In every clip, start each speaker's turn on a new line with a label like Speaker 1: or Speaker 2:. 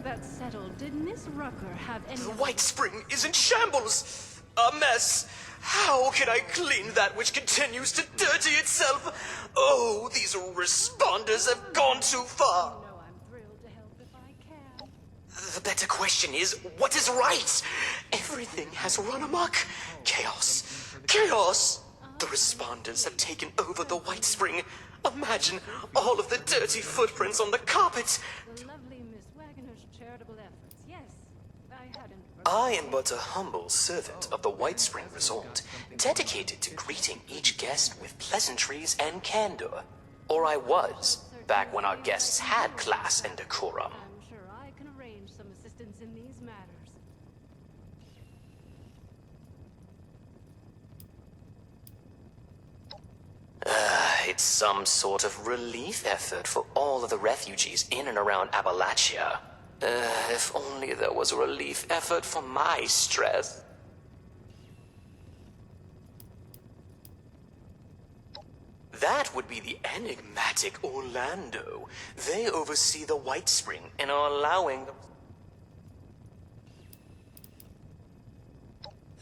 Speaker 1: that's settled, did Miss Rucker have any...
Speaker 2: The White Spring is in shambles! A mess! How can I clean that which continues to dirty itself? Oh, these responders have gone too far!
Speaker 1: You know I'm thrilled to help if I can.
Speaker 2: The better question is, what is right? Everything has run amok. Chaos. Chaos! The responders have taken over the White Spring. Imagine all of the dirty footprints on the carpet.
Speaker 1: The lovely Miss Wagner's charitable efforts. Yes, I hadn't...
Speaker 2: I am but a humble servant of the White Spring Resort, dedicated to greeting each guest with pleasantries and candor. Or I was, back when our guests had class and decorum.
Speaker 1: I'm sure I can arrange some assistance in these matters.
Speaker 2: It's some sort of relief effort for all of the refugees in and around Appalachia. If only there was a relief effort for my stress. That would be the enigmatic Orlando. They oversee the White Spring and are allowing...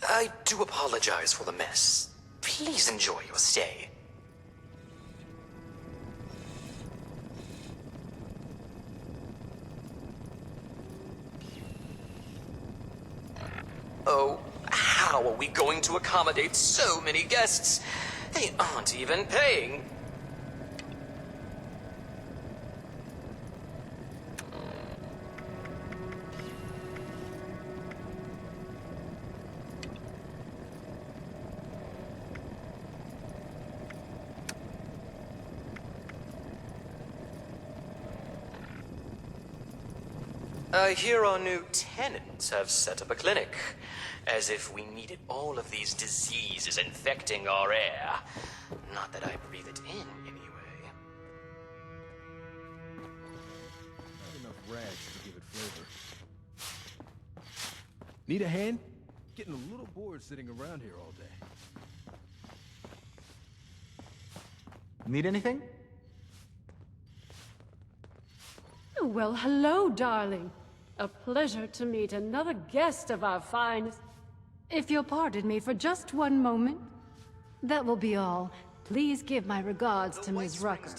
Speaker 2: I do apologize for the mess. Please enjoy your stay. Oh, how are we going to accommodate so many guests? They aren't even paying. I hear our new tenants have set up a clinic. As if we needed all of these diseases infecting our air. Not that I breathe it in, anyway.
Speaker 3: Not enough rags to give it flavor. Need a hand? Getting a little bored sitting around here all day.
Speaker 4: Need anything?
Speaker 1: Well, hello, darling. A pleasure to meet another guest of our finest. If you'll pardon me for just one moment, that will be all. Please give my regards to Ms. Rucker.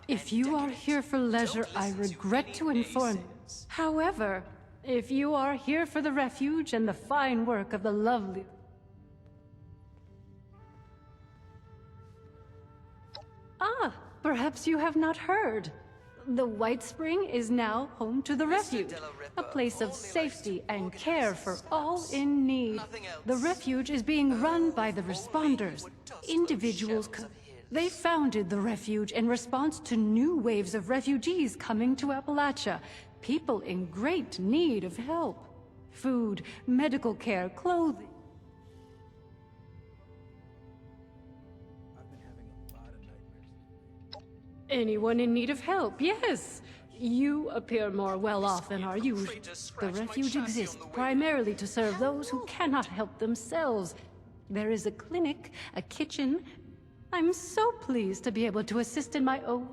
Speaker 1: If you are here for leisure, I regret to inform you. However, if you are here for the refuge and the fine work of the lovely... Ah, perhaps you have not heard. The White Spring is now home to the refuge, a place of safety and care for all in need. The refuge is being run by the responders, individuals. They founded the refuge in response to new waves of refugees coming to Appalachia, people in great need of help. Food, medical care, clothing. Anyone in need of help, yes. You appear more well off than are usual. The refuge exists primarily to serve those who cannot help themselves. There is a clinic, a kitchen. I'm so pleased to be able to assist in my own...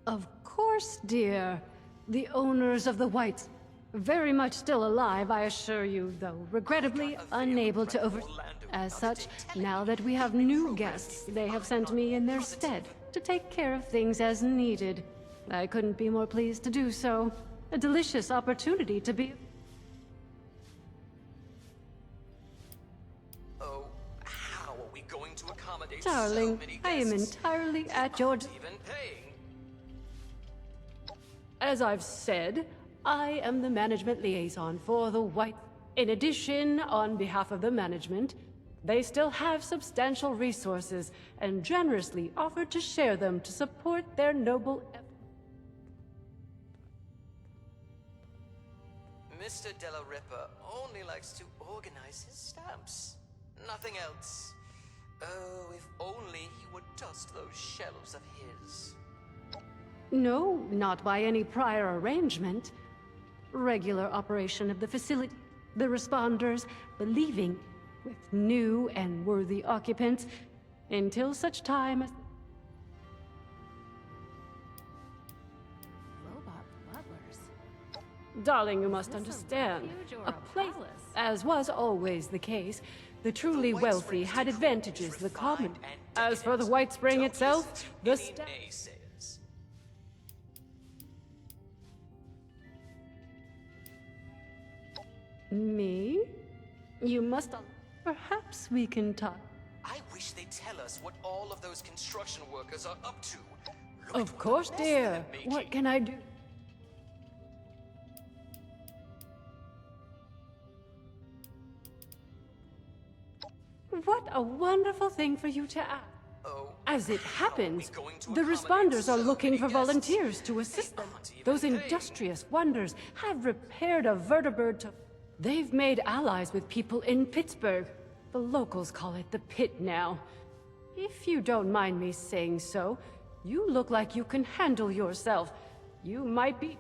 Speaker 1: Of course, dear. The owners of the Whites... Very much still alive, I assure you, though regrettably unable to over... As such, now that we have new guests, they have sent me in their stead to take care of things as needed. I couldn't be more pleased to do so. A delicious opportunity to be...
Speaker 2: Oh, how are we going to accommodate
Speaker 1: Darling,
Speaker 2: so many guests?
Speaker 1: I am entirely at your...
Speaker 2: Even paying.
Speaker 1: As I've said, I am the management liaison for the White... In addition, on behalf of the management, they still have substantial resources and generously offered to share them to support their noble efforts.
Speaker 2: Mr. Della Ripa only likes to organize his stamps. Nothing else. Oh, if only he would dust those shelves of his.
Speaker 1: No, not by any prior arrangement. Regular operation of the facility. The responders believing with new and worthy occupants until such time as... Darling, you must understand. A place, as was always the case, the truly wealthy had advantages the common. As for the White Spring itself, the
Speaker 2: naysayers.
Speaker 1: Me? You must... Perhaps we can talk.
Speaker 2: I wish they'd tell us what all of those construction workers are up to. Look
Speaker 1: Of
Speaker 2: at what
Speaker 1: course,
Speaker 2: mess
Speaker 1: dear.
Speaker 2: they're making.
Speaker 1: What can I do? What a wonderful thing for you to ask.
Speaker 2: Oh,
Speaker 1: As it
Speaker 2: how are we
Speaker 1: happens,
Speaker 2: going to
Speaker 1: the
Speaker 2: accommodate
Speaker 1: responders are
Speaker 2: so
Speaker 1: looking
Speaker 2: many
Speaker 1: for
Speaker 2: guests?
Speaker 1: volunteers to assist them.
Speaker 2: aren't even
Speaker 1: Those
Speaker 2: paying.
Speaker 1: industrious wonders have repaired a vertibird to... They've made allies with people in Pittsburgh. The locals call it the Pitt now. If you don't mind me saying so, you look like you can handle yourself. You might be...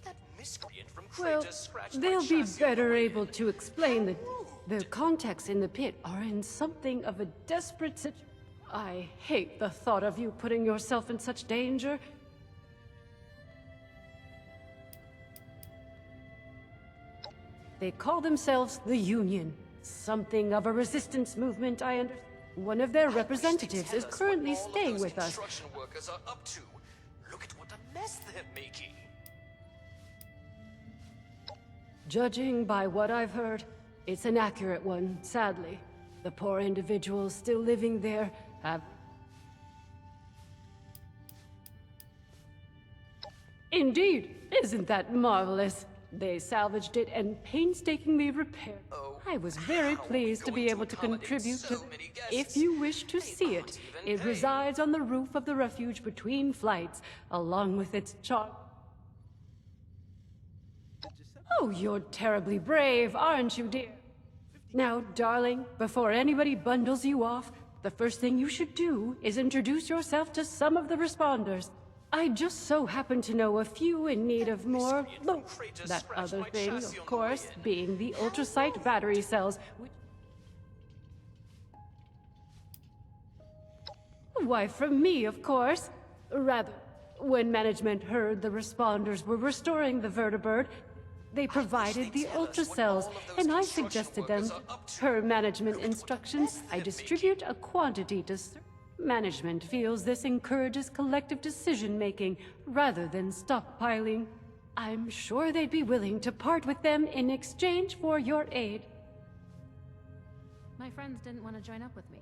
Speaker 2: That miscreant from
Speaker 1: Well,
Speaker 2: Crater scratched my
Speaker 1: they'll be
Speaker 2: chassis on the
Speaker 1: better
Speaker 2: way
Speaker 1: able
Speaker 2: in.
Speaker 1: to explain that
Speaker 2: Rude.
Speaker 1: the contacts in the pit are in something of a desperate situation. I hate the thought of you putting yourself in such danger. They call themselves the Union. Something of a resistance movement, I understand. One of their representatives is currently staying with us.
Speaker 2: Construction workers are up to. Look at what a mess they're making.
Speaker 1: Judging by what I've heard, it's an accurate one, sadly. The poor individuals still living there have... Indeed! Isn't that marvelous? They salvaged it and painstakingly repaired.
Speaker 2: Oh,
Speaker 1: I was very
Speaker 2: how are we
Speaker 1: pleased to
Speaker 2: going
Speaker 1: be
Speaker 2: to
Speaker 1: able to
Speaker 2: accommodate
Speaker 1: contribute
Speaker 2: so
Speaker 1: to...
Speaker 2: many guests?
Speaker 1: If you wish to
Speaker 2: They
Speaker 1: see
Speaker 2: aren't
Speaker 1: it,
Speaker 2: even
Speaker 1: it
Speaker 2: paying.
Speaker 1: resides on the roof of the refuge between flights, along with its charm. Oh, you're terribly brave, aren't you, dear? Now, darling, before anybody bundles you off, the first thing you should do is introduce yourself to some of the responders. I just so happen to know a few in need of more... Look, that other thing, of course, being the ultrasight battery cells, which... Why, from me, of course. Rather, when management heard the responders were restoring the vertibird, they provided the ultra cells, and I suggested them. Per management instructions, I distribute a quantity to... Management feels this encourages collective decision-making rather than stockpiling. I'm sure they'd be willing to part with them in exchange for your aid.
Speaker 5: My friends didn't want to join up with me.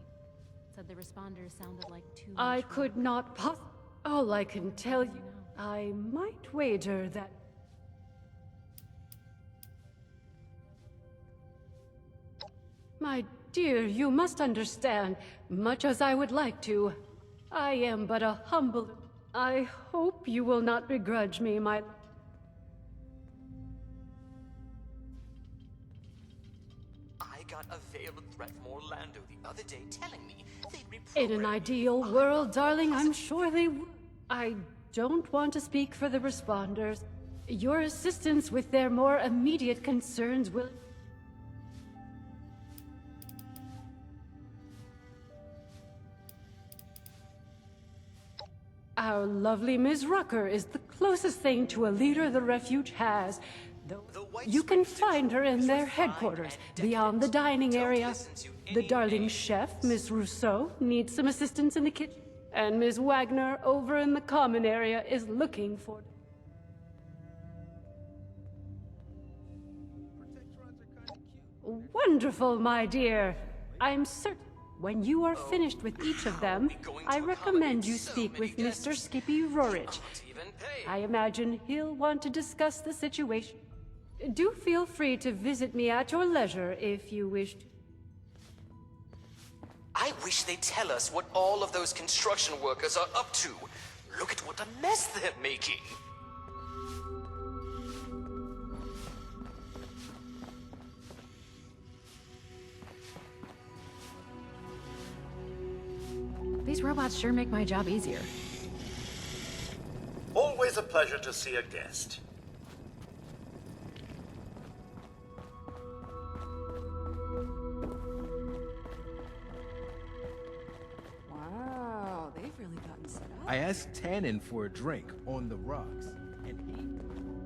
Speaker 5: Said the responders sounded like too much
Speaker 1: I
Speaker 5: work.
Speaker 1: could not possibly... All I can tell you, I might wager that... My dear, you must understand, much as I would like to, I am but a humble... I hope you will not begrudge me, my...
Speaker 2: I got a veiled threat from Orlando the other day telling me they'd
Speaker 1: In an
Speaker 2: reprogrammed
Speaker 1: ideal
Speaker 2: me.
Speaker 1: world, darling, I'm sure they would. I don't want to speak for the responders. Your assistance with their more immediate concerns will... Our lovely Ms. Rucker is the closest thing to a leader the refuge has. Though you can find her in their headquarters, beyond the dining area. The darling chef, Miss Rousseau, needs some assistance in the kitchen. And Ms. Wagner, over in the common area, is looking for... Wonderful, my dear. I'm certain when you are finished with each of them, I recommend you speak with Mr. Skippy Rorich. I imagine he'll want to discuss the situation. Do feel free to visit me at your leisure if you wish to.
Speaker 2: I wish they'd tell us what all of those construction workers are up to. Look at what a mess they're making.
Speaker 5: These robots sure make my job easier.
Speaker 6: Always a pleasure to see a guest.
Speaker 7: Wow, they've really gotten set up.
Speaker 3: I asked Tannen for a drink on the rocks, and he...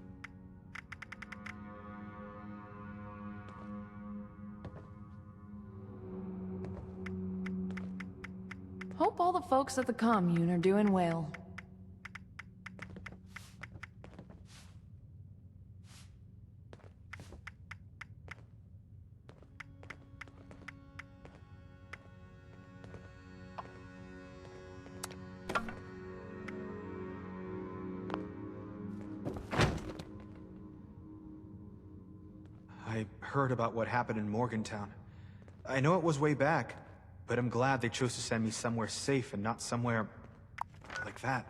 Speaker 7: Hope all the folks at the commune are doing well.
Speaker 4: I heard about what happened in Morgantown. I know it was way back, but I'm glad they chose to send me somewhere safe and not somewhere like that.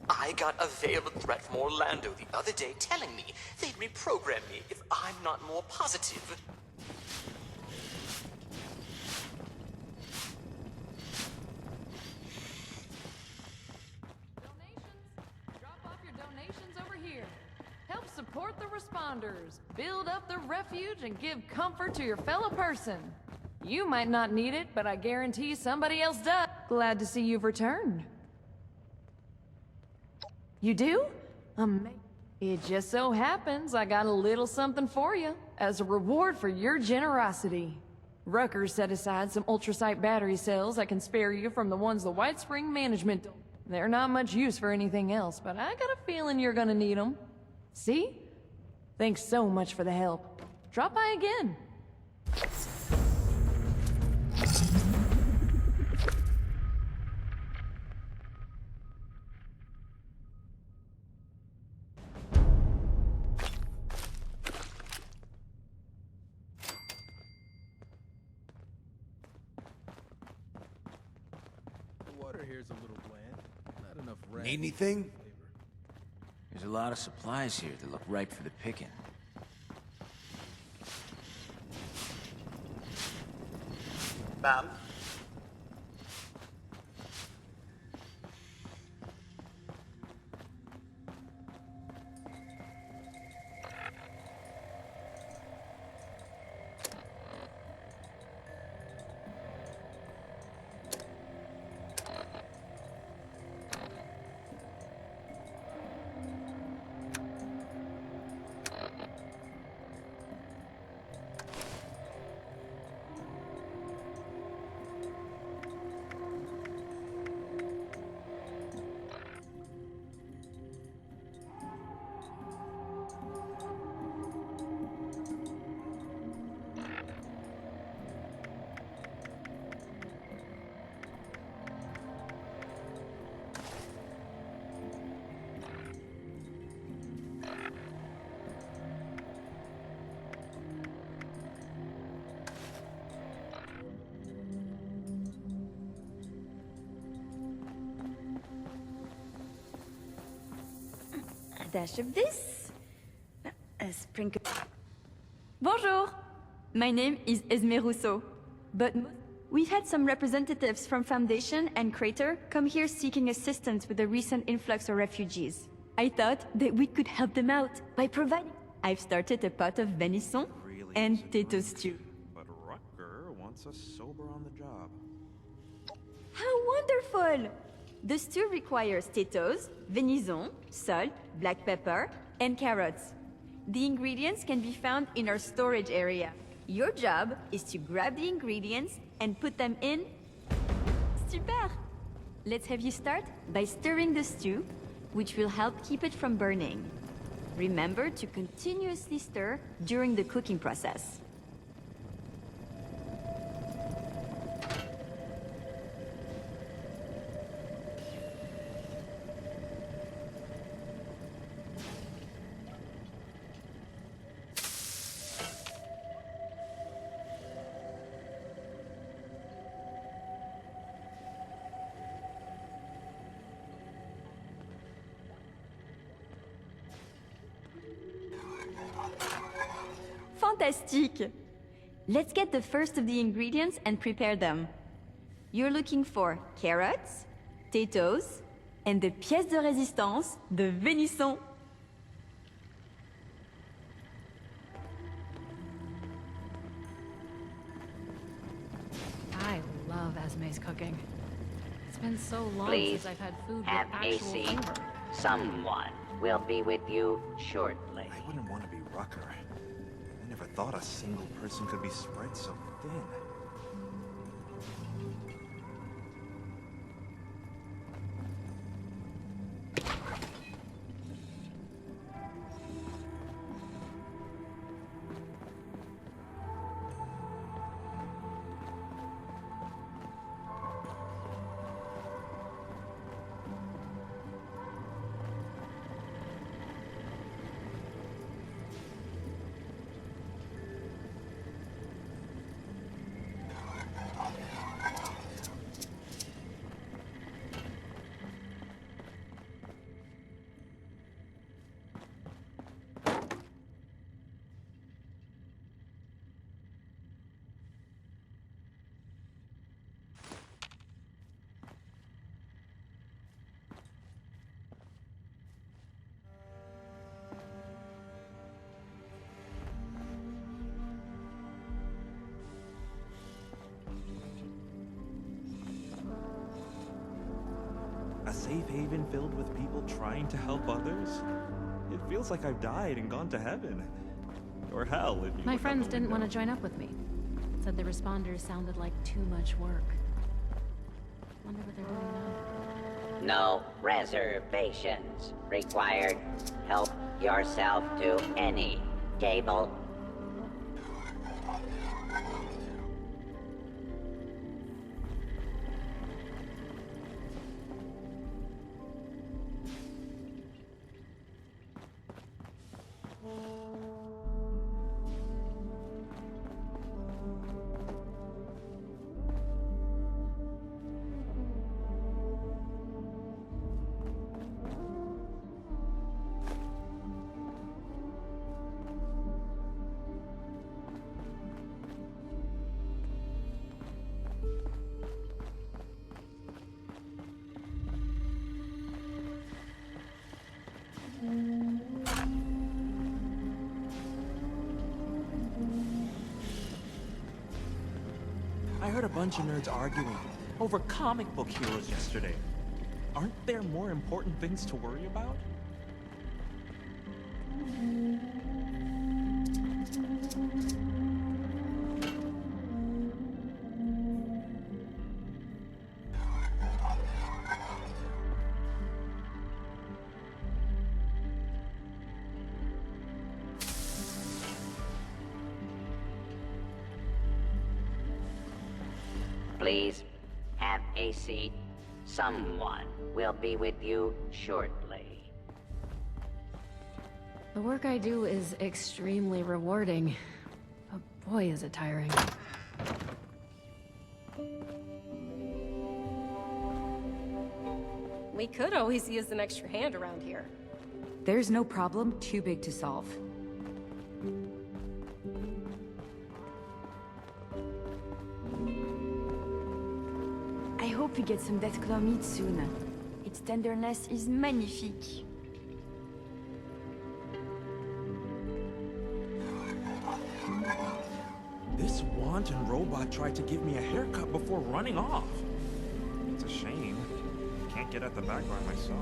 Speaker 2: I got a veiled threat from Orlando the other day telling me they'd reprogram me if I'm not more positive.
Speaker 7: Drop off your donations over here. Help support the responders, build up the refuge, and give comfort to your fellow person. You might not need it, but I guarantee somebody else does. Glad to see you've returned. You do? It just so happens I got a little something for you, as a reward for your generosity. Rutgers set aside some ultrasight battery cells that can spare you from the ones the White Spring management don't. They're not much use for anything else, but I got a feeling you're gonna need them. See? Thanks so much for the help. Drop by again.
Speaker 3: Here's a little bland. Not enough rest.
Speaker 8: Need anything?
Speaker 9: There's a lot of supplies here that look ripe for the picking.
Speaker 6: Ma'am?
Speaker 10: A dash of this. A sprinkle. Bonjour! My name is Esme Rousseau, but we've had some representatives from Foundation and Crater come here seeking assistance with the recent influx of refugees. I thought that we could help them out by providing... I've started a pot of venison and potato stew.
Speaker 11: But Rucker wants us sober on the job.
Speaker 10: How wonderful! The stew requires potatoes, venison, salt, black pepper, and carrots. The ingredients can be found in our storage area. Your job is to grab the ingredients and put them in... Super! Let's have you start by stirring the stew, which will help keep it from burning. Remember to continuously stir during the cooking process. Fantastique! Let's get the first of the ingredients and prepare them. You're looking for carrots, potatoes, and the pièce de résistance, the venison.
Speaker 1: I love Esme's cooking. It's been so long
Speaker 12: Please
Speaker 1: since I've had food with
Speaker 12: have a
Speaker 1: actual
Speaker 12: seat.
Speaker 1: flavor.
Speaker 12: Someone will be with you shortly.
Speaker 11: I wouldn't want to be Rucker. I never thought a single person could be spread so thin. A safe haven filled with people trying to help others? It feels like I've died and gone to heaven. Or hell, if you
Speaker 1: My
Speaker 11: look out
Speaker 1: friends
Speaker 11: the
Speaker 1: didn't want to
Speaker 11: window.
Speaker 1: join up with me. Said the responders sounded like too much work. Wonder what they're doing now.
Speaker 12: No reservations required. Help yourself to any table.
Speaker 11: heard a bunch of nerds arguing over comic book heroes yesterday. Aren't there more important things to worry about?
Speaker 12: Please, have a seat. Someone will be with you shortly.
Speaker 1: The work I do is extremely rewarding. But boy, is it tiring.
Speaker 13: We could always use an extra hand around here.
Speaker 5: There's no problem too big to solve.
Speaker 10: I hope we get some Deathclaw meat soon. Its tenderness is magnifique.
Speaker 11: This wanton robot tried to give me a haircut before running off. It's a shame. Can't get at the background myself.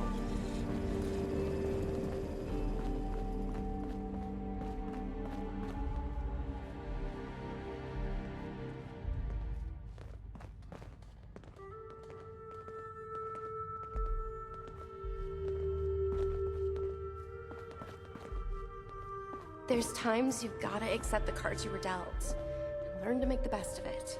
Speaker 13: There's times you've gotta accept the cards you were dealt, and learn to make the best of it.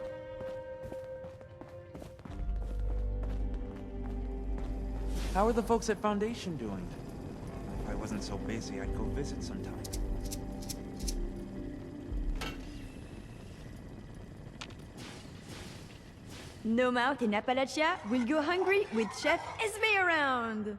Speaker 11: How are the folks at Foundation doing? If I wasn't so busy, I'd go visit sometime.
Speaker 10: No mouth in Appalachia will go hungry with Chef Esme around.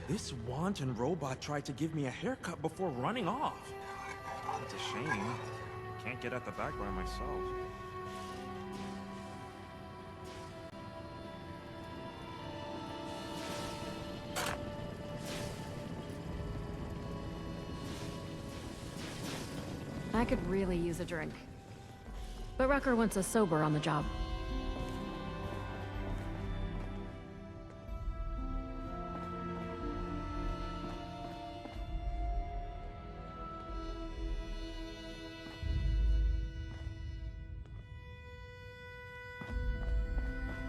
Speaker 11: This wanton robot tried to give me a haircut before running off. It's a shame. Can't get at the background myself.
Speaker 1: I could really use a drink. But Rucker wants us sober on the job.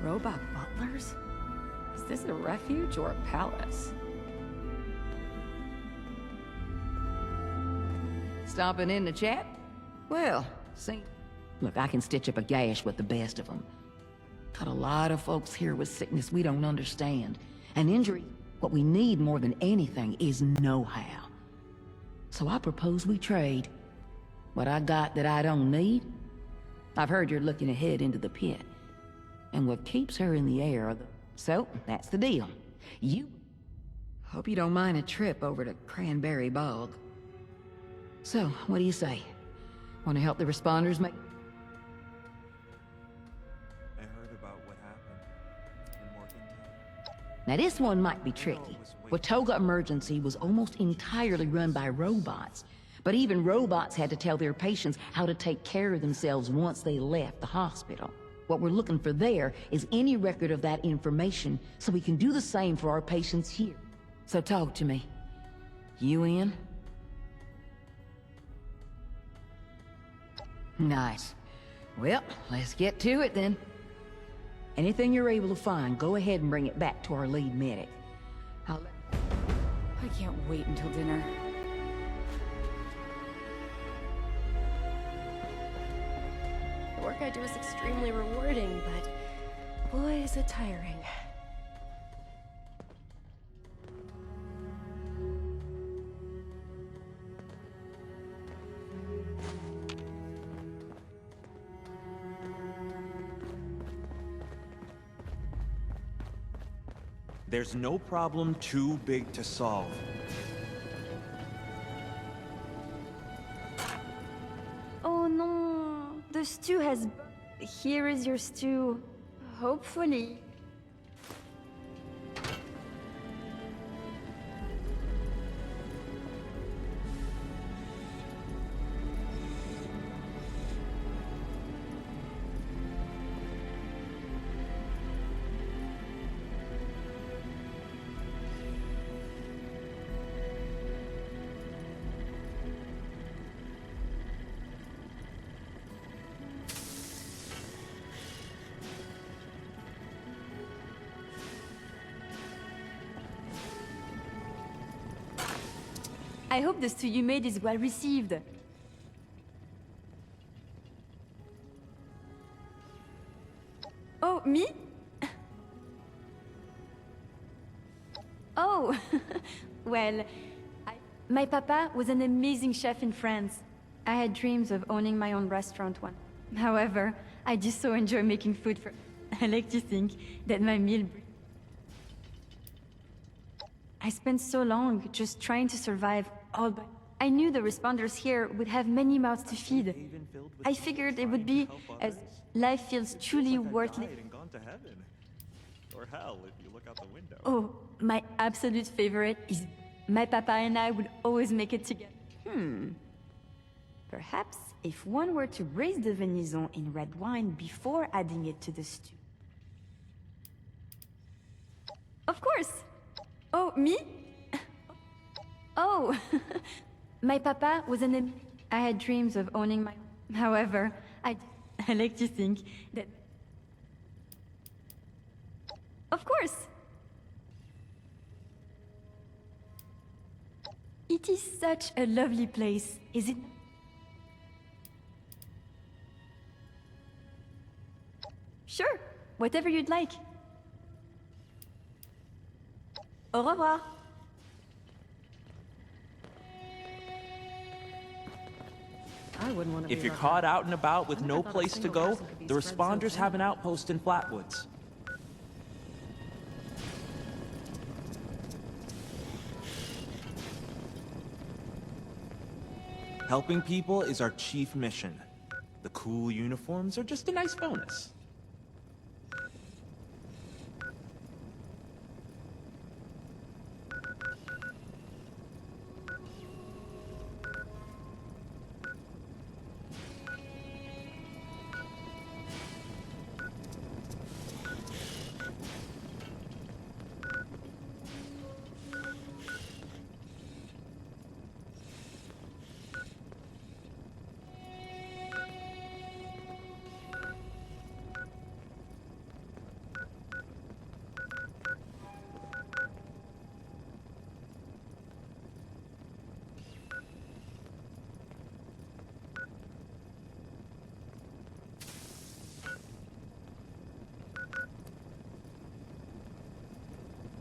Speaker 5: Robot butlers? Is this a refuge or a palace?
Speaker 14: Stopping in to chat? Well, see, look, I can stitch up a gash with the best of them. Got a lot of folks here with sickness we don't understand. And injury, what we need more than anything is know-how. So I propose we trade. What I got that I don't need? I've heard you're looking ahead into the pit. And what keeps her in the air are the... So, that's the deal. You... Hope you don't mind a trip over to Cranberry Bog. So, what do you say? Want to help the responders make...
Speaker 11: I heard about what happened in Morgantown.
Speaker 14: Now this one might be tricky. Watoga Emergency was almost entirely run by robots. But even robots had to tell their patients how to take care of themselves once they left the hospital. What we're looking for there is any record of that information so we can do the same for our patients here. So talk to me. You in? Nice. Well, let's get to it then. Anything you're able to find, go ahead and bring it back to our lead medic.
Speaker 5: I can't wait until dinner.
Speaker 13: The work I do is extremely rewarding, but boy, is it tiring.
Speaker 11: There's no problem too big to solve.
Speaker 10: Oh no, the stew has... Here is your stew. Hopefully. I hope the stew you made is well received. Oh, me? Oh, well, my papa was an amazing chef in France. I had dreams of owning my own restaurant once. However, I just so enjoy making food for... I like to think that my meal... I spent so long just trying to survive all by... I knew the responders here would have many mouths to feed. I figured it would be as life feels truly worth living.
Speaker 11: Or hell, if you look out the window.
Speaker 10: Oh, my absolute favorite is my papa and I would always make it together. Perhaps if one were to braise the venison in red wine before adding it to the stew. Of course! Oh, me? Oh, my papa was an... I had dreams of owning my... However, I like to think that... Of course! It is such a lovely place, is it? Sure, whatever you'd like. Au revoir.
Speaker 11: If you're caught out and about with no place to go, the responders have an outpost in Flatwoods. Helping people is our chief mission. The cool uniforms are just a nice bonus.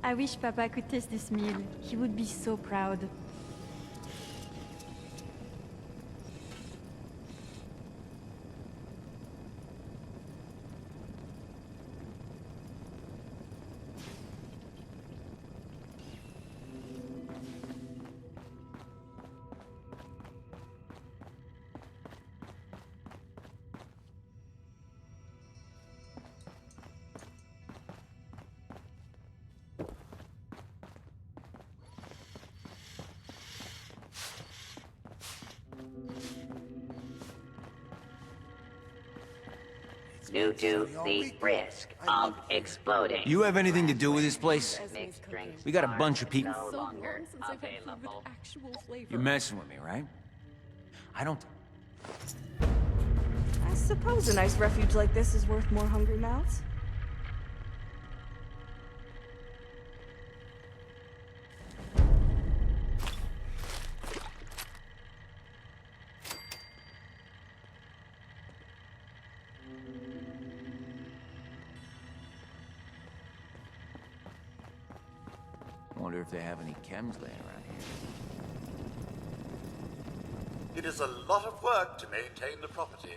Speaker 10: I wish Papa could taste this meal. He would be so proud.
Speaker 12: Due to the risk of exploding.
Speaker 9: You have anything to do with this place?
Speaker 12: Mixed drinks
Speaker 9: We got a
Speaker 12: are
Speaker 9: bunch of people.
Speaker 12: no longer available.
Speaker 9: You're messing with me, right? I don't...
Speaker 15: I suppose a nice refuge like this is worth more hungry mouths.
Speaker 9: Wonder if they have any chems laying around here.
Speaker 6: It is a lot of work to maintain the property.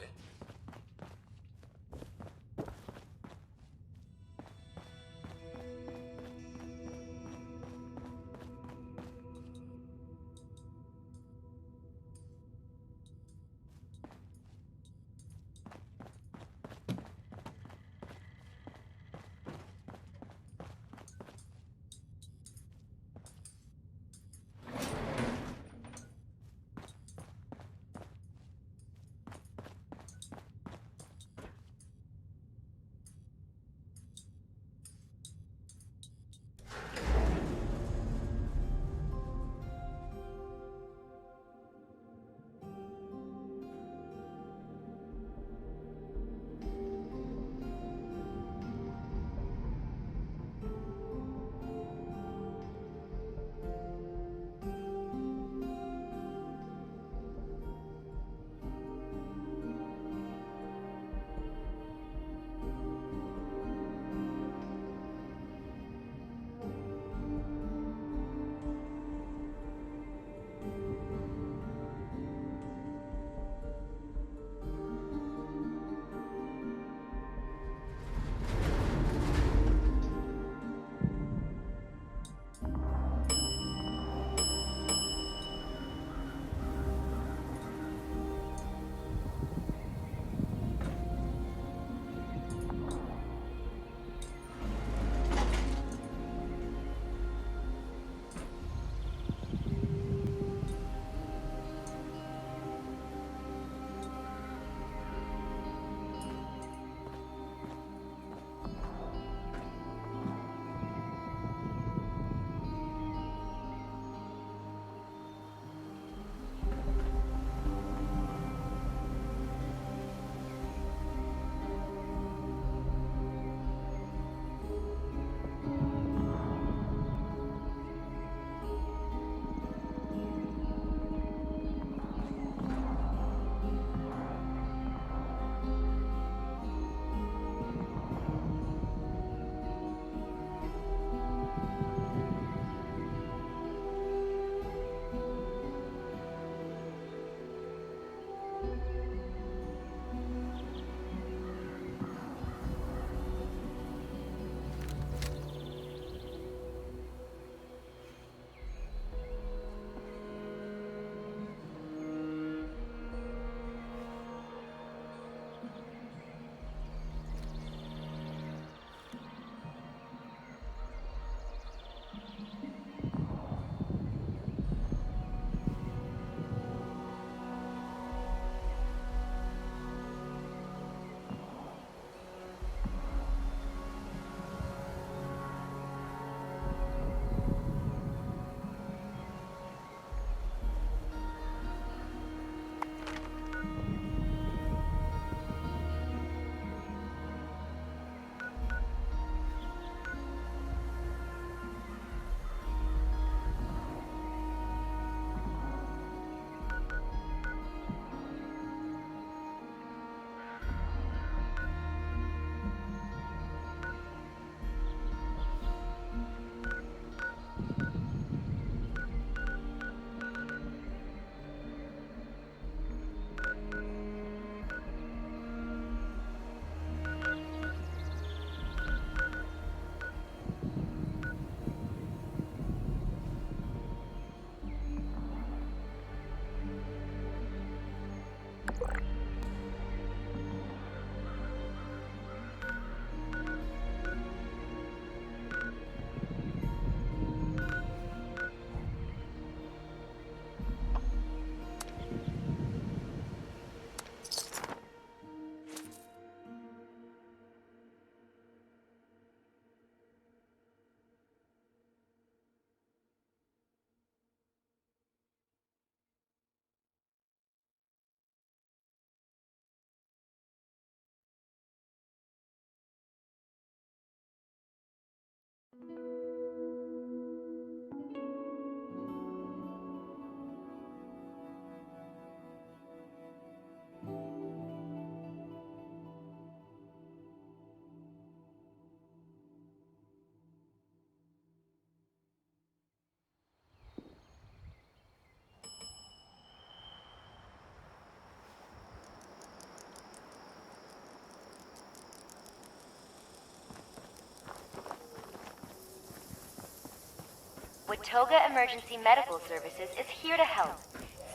Speaker 16: Watoga Emergency Medical Services is here to help.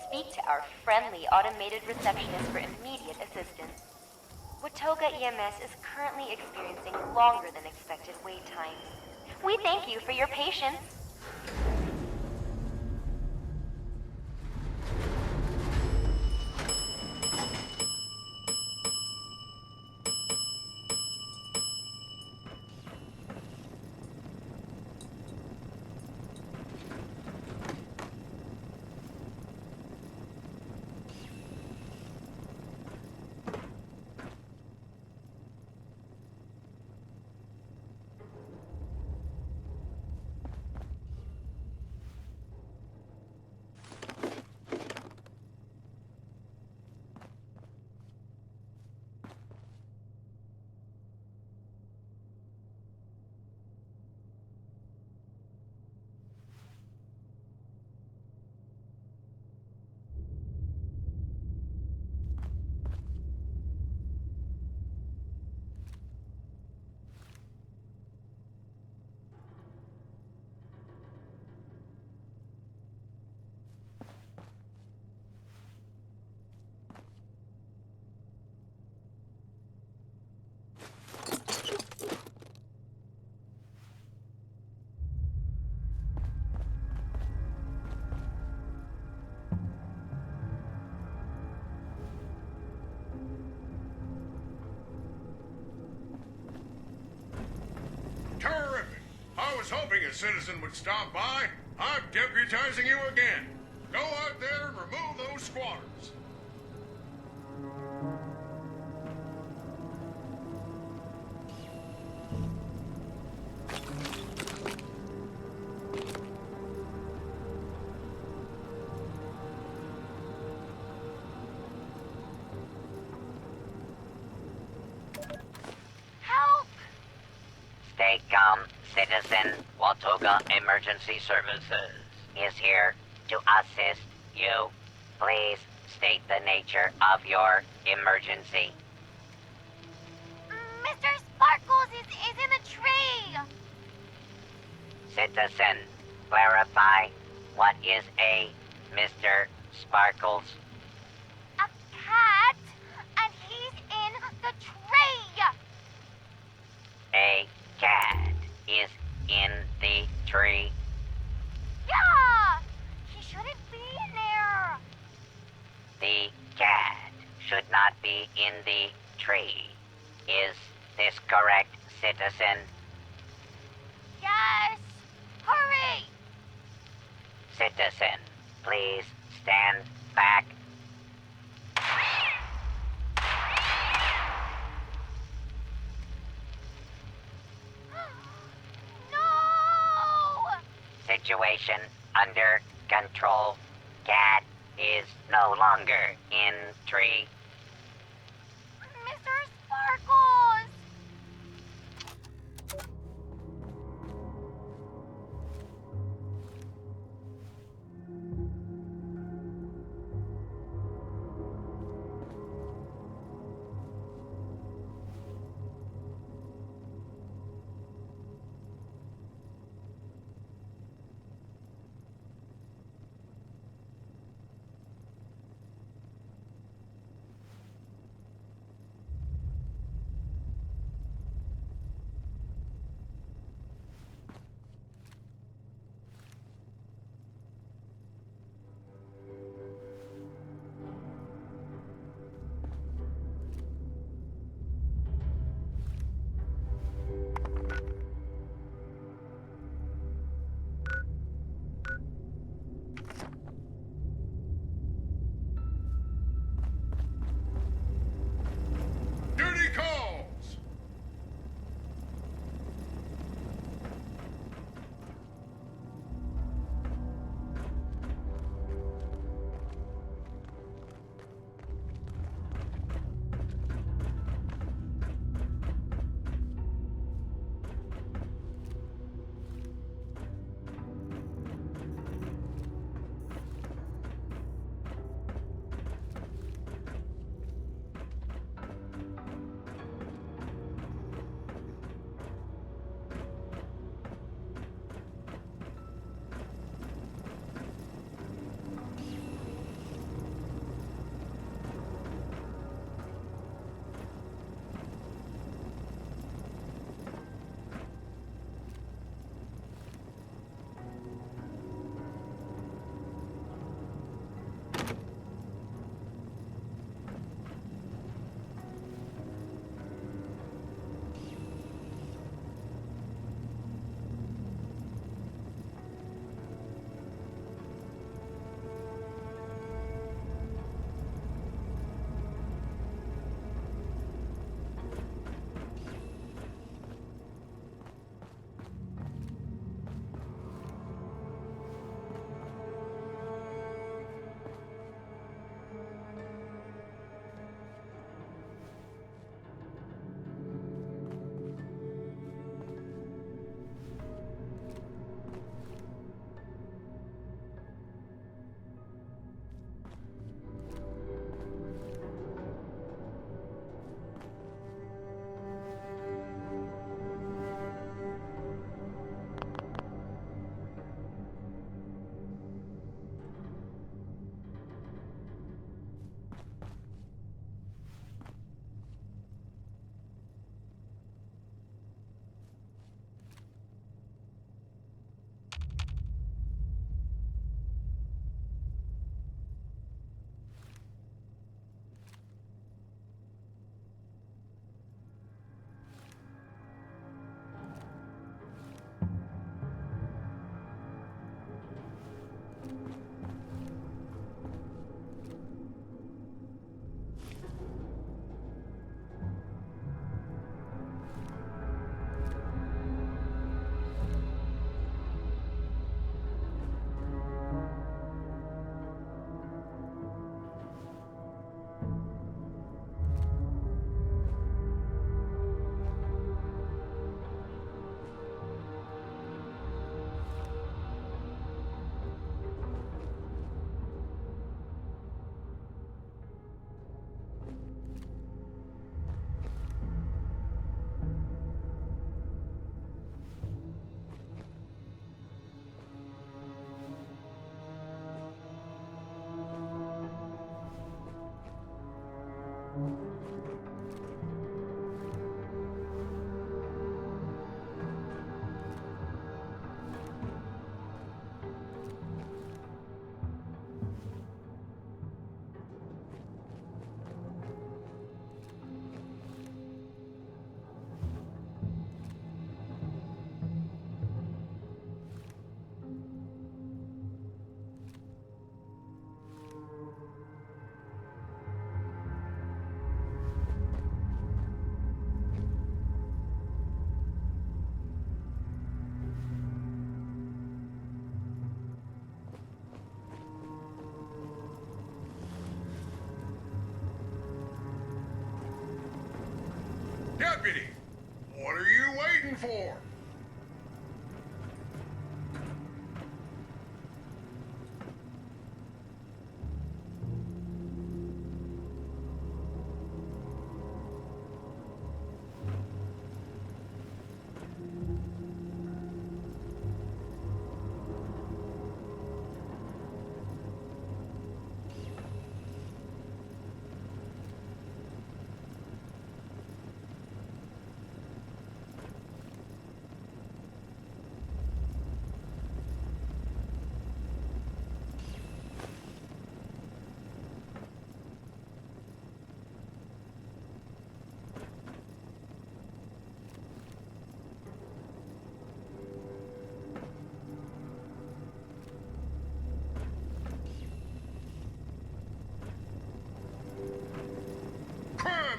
Speaker 16: Speak to our friendly automated receptionist for immediate assistance. Watoga EMS is currently experiencing longer than expected wait times. We thank you for your patience.
Speaker 17: Terrific! I was hoping a citizen would stop by. I'm deputizing you again. Go out there and remove those squatters.
Speaker 12: Stay calm, citizen. Watoga Emergency Services is here to assist you. Please state the nature of your emergency.
Speaker 18: Mr. Sparkles is in the tree!
Speaker 12: Citizen, clarify what is a Mr. Sparkles?
Speaker 18: A cat, and he's in the tree!
Speaker 12: A cat is in the tree.
Speaker 18: Yeah! He shouldn't be in there!
Speaker 12: The cat should not be in the tree. Is this correct, citizen?
Speaker 18: Yes! Hurry!
Speaker 12: Citizen, please stand back.
Speaker 18: No!
Speaker 12: Situation under control. Cat is no longer in tree.
Speaker 18: Mr. Sparkles!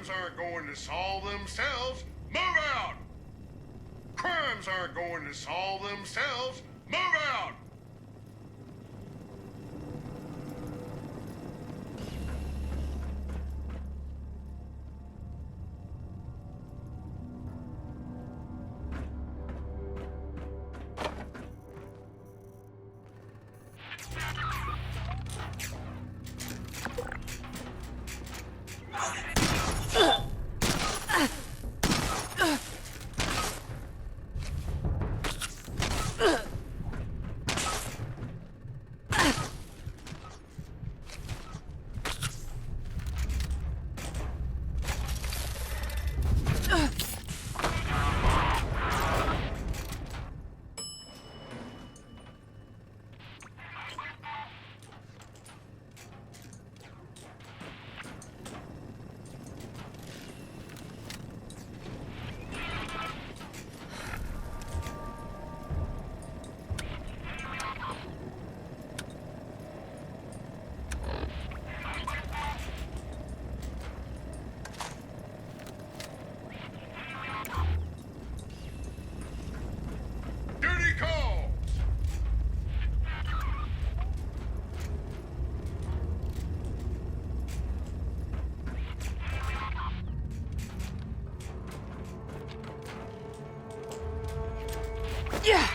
Speaker 17: Crimes aren't going to solve themselves. Move out! Crimes aren't going to solve themselves. Move out! Duty calls!
Speaker 7: Yeah!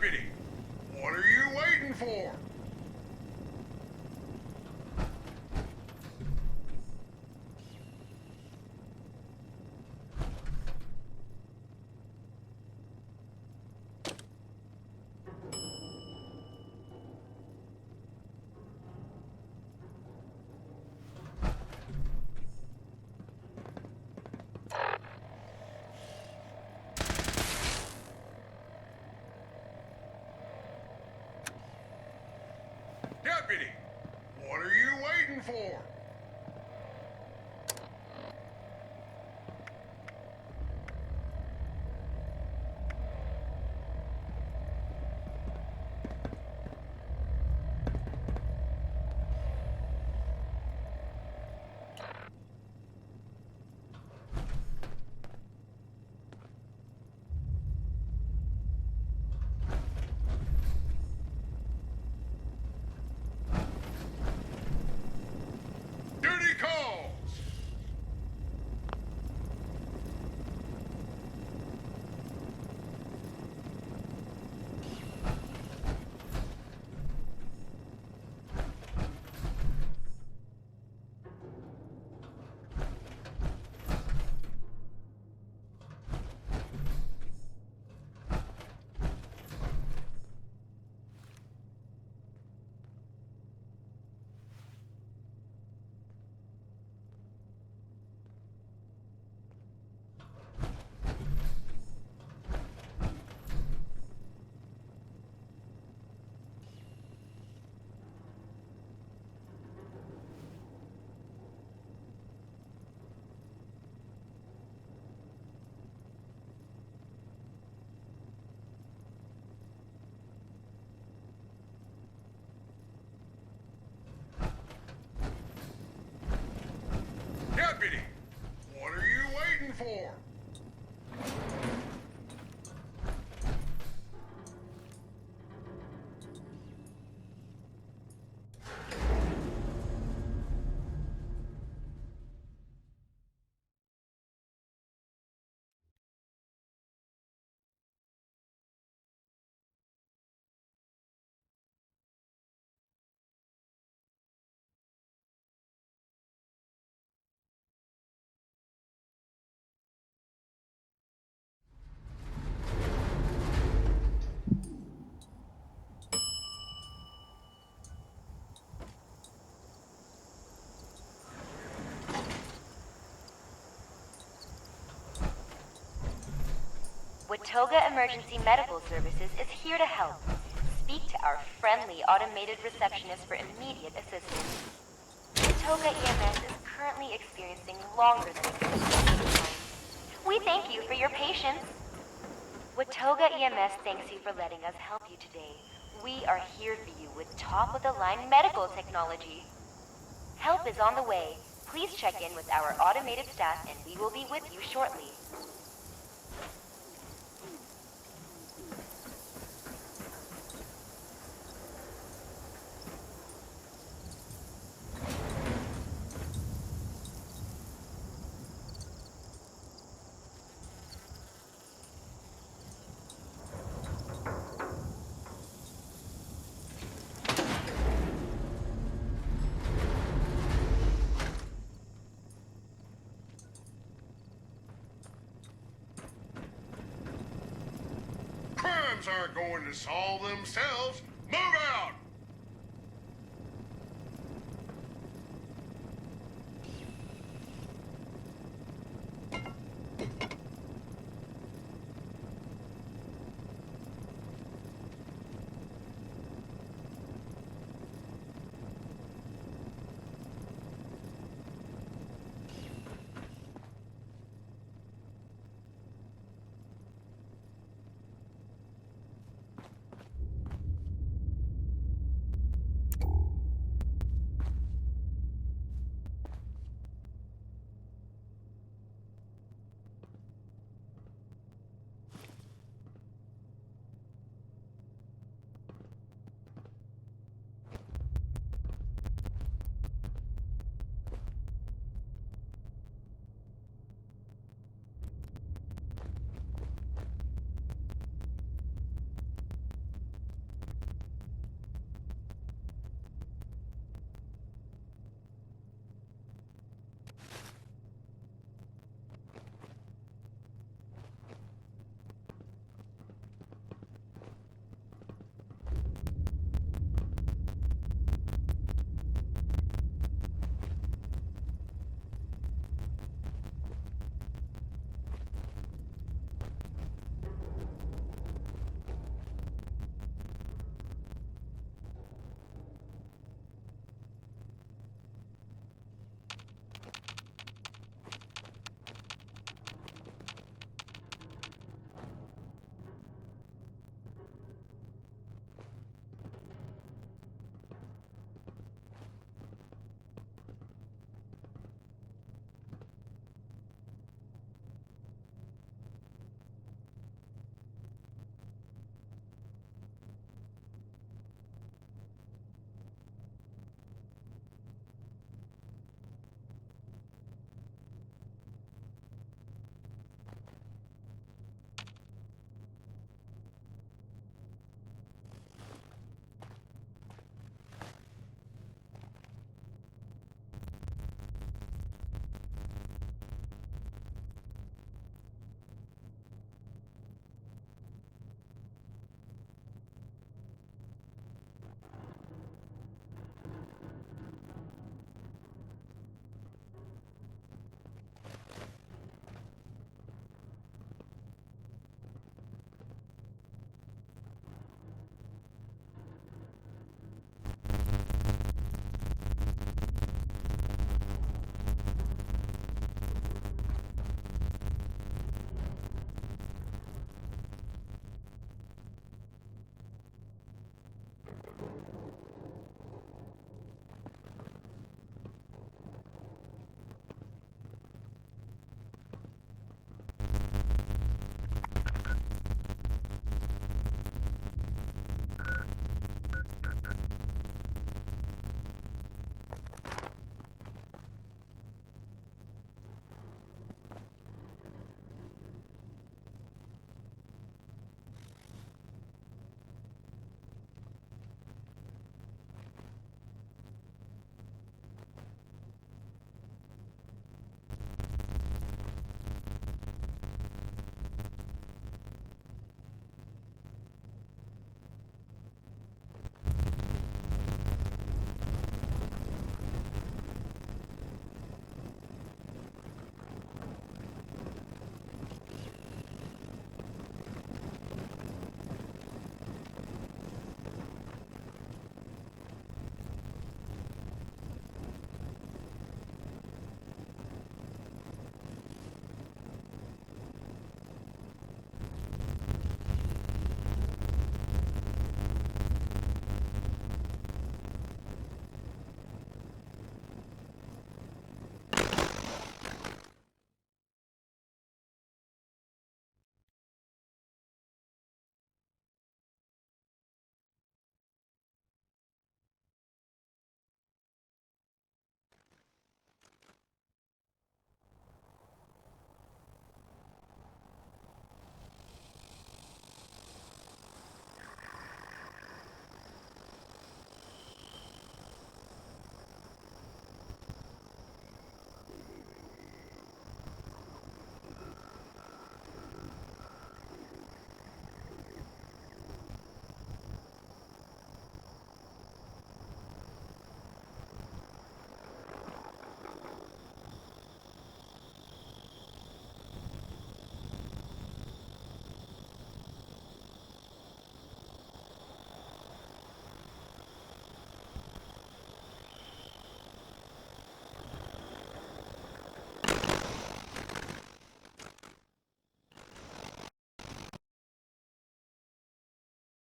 Speaker 17: Deputy, what are you waiting for? Deputy, what are you waiting for?
Speaker 16: Watoga Emergency Medical Services is here to help. Speak to our friendly automated receptionist for immediate assistance. Watoga EMS is currently experiencing longer than expected waiting times. We thank you for your patience. Watoga EMS thanks you for letting us help you today. We are here for you with top-of-the-line medical technology. Help is on the way. Please check in with our automated staff and we will be with you shortly.
Speaker 17: Crimes aren't going to solve themselves. Move out!